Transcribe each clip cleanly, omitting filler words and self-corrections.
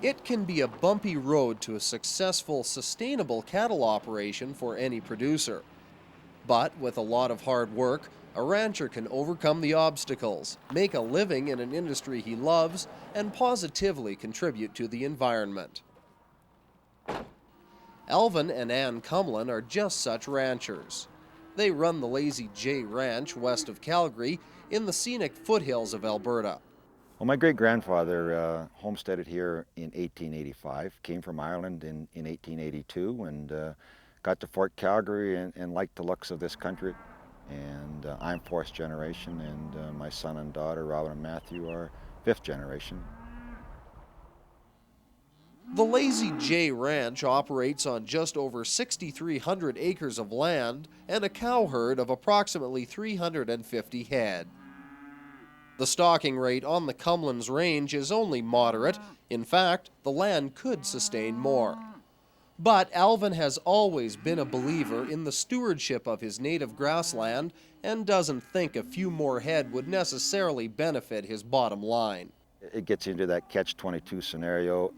It can be a bumpy road to a successful, sustainable cattle operation for any producer. But with a lot of hard work, a rancher can overcome the obstacles, make a living in an industry he loves, and positively contribute to the environment. Alvin and Ann Cumlin are just such ranchers. They run the Lazy J Ranch west of Calgary in the scenic foothills of Alberta. Well, my great-grandfather homesteaded here in 1885, came from Ireland in 1882, and got to Fort Calgary and liked the looks of this country. And I'm fourth generation, and my son and daughter, Robin and Matthew, are fifth generation. The Lazy J Ranch operates on just over 6,300 acres of land and a cow herd of approximately 350 head. The stocking rate on the Cumlin's range is only moderate. In fact, the land could sustain more. But Alvin has always been a believer in the stewardship of his native grassland and doesn't think a few more head would necessarily benefit his bottom line. It gets into that catch-22 scenario.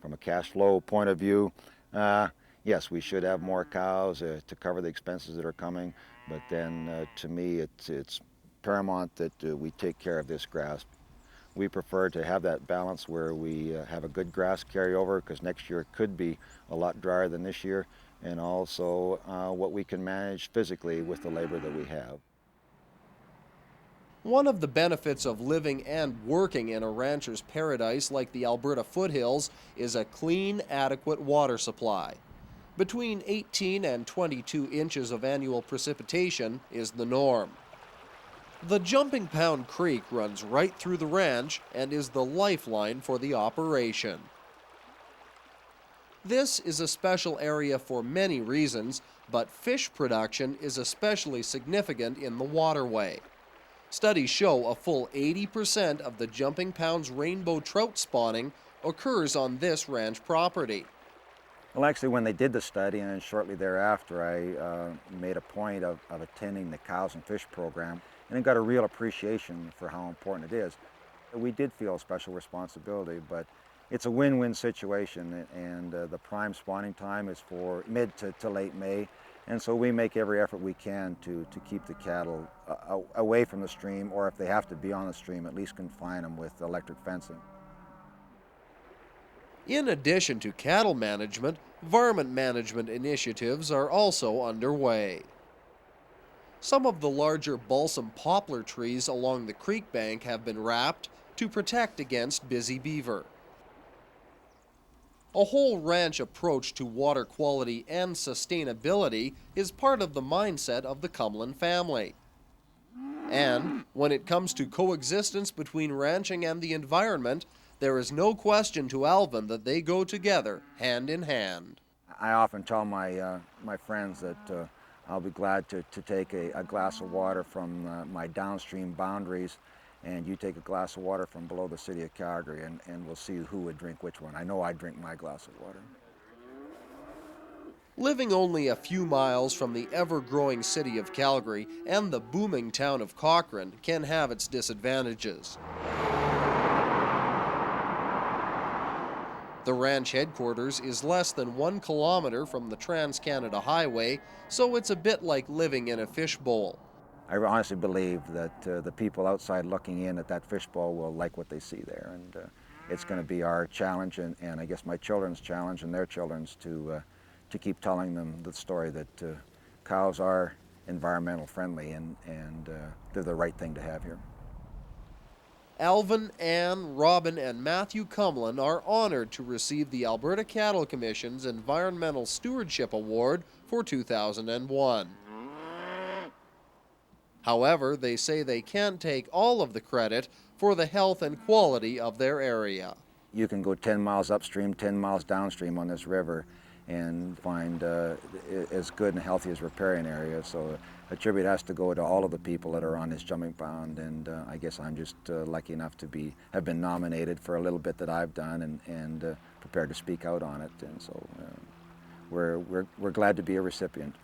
From a cash flow point of view, yes, we should have more cows to cover the expenses that are coming, but then to me it's paramount that we take care of this grass. We prefer to have that balance where we have a good grass carryover, because next year it could be a lot drier than this year, and also what we can manage physically with the labor that we have. One of the benefits of living and working in a rancher's paradise like the Alberta foothills is a clean, adequate water supply. Between 18 and 22 inches of annual precipitation is the norm. The Jumping Pound Creek runs right through the ranch and is the lifeline for the operation. This is a special area for many reasons, but fish production is especially significant in the waterway. Studies show a full 80% of the Jumping Pound's rainbow trout spawning occurs on this ranch property. Well, actually, when they did the study, and then shortly thereafter, I made a point of attending the Cows and Fish program, and then got a real appreciation for how important it is. We did feel a special responsibility, but it's a win-win situation, and the prime spawning time is for mid to late May, and so we make every effort we can to keep the cattle away from the stream, or if they have to be on the stream, at least confine them with electric fencing. In addition to cattle management, varmint management initiatives are also underway. Some of the larger balsam poplar trees along the creek bank have been wrapped to protect against busy beaver. A whole ranch approach to water quality and sustainability is part of the mindset of the Cumlin family. And when it comes to coexistence between ranching and the environment, there is no question to Alvin that they go together, hand in hand. I often tell my friends that I'll be glad to take a glass of water from my downstream boundaries, and you take a glass of water from below the city of Calgary, and we'll see who would drink which one. I know I drink my glass of water. Living only a few miles from the ever-growing city of Calgary and the booming town of Cochrane can have its disadvantages. The ranch headquarters is less than 1 kilometer from the Trans-Canada Highway, so it's a bit like living in a fishbowl. I honestly believe that the people outside looking in at that fishbowl will like what they see there, and it's going to be our challenge, and I guess my children's challenge and their children's to keep telling them the story that cows are environmental friendly, and they're the right thing to have here. Alvin, Ann, Robin, and Matthew Cumlin are honored to receive the Alberta Cattle Commission's Environmental Stewardship Award for 2001. However, they say they can't take all of the credit for the health and quality of their area. You can go 10 miles upstream, 10 miles downstream on this river and find as good and healthy as riparian areas. So a tribute has to go to all of the people that are on this Jumping Pound, and I guess I'm just lucky enough to have been nominated for a little bit that I've done, and prepared to speak out on it. And so we're glad to be a recipient.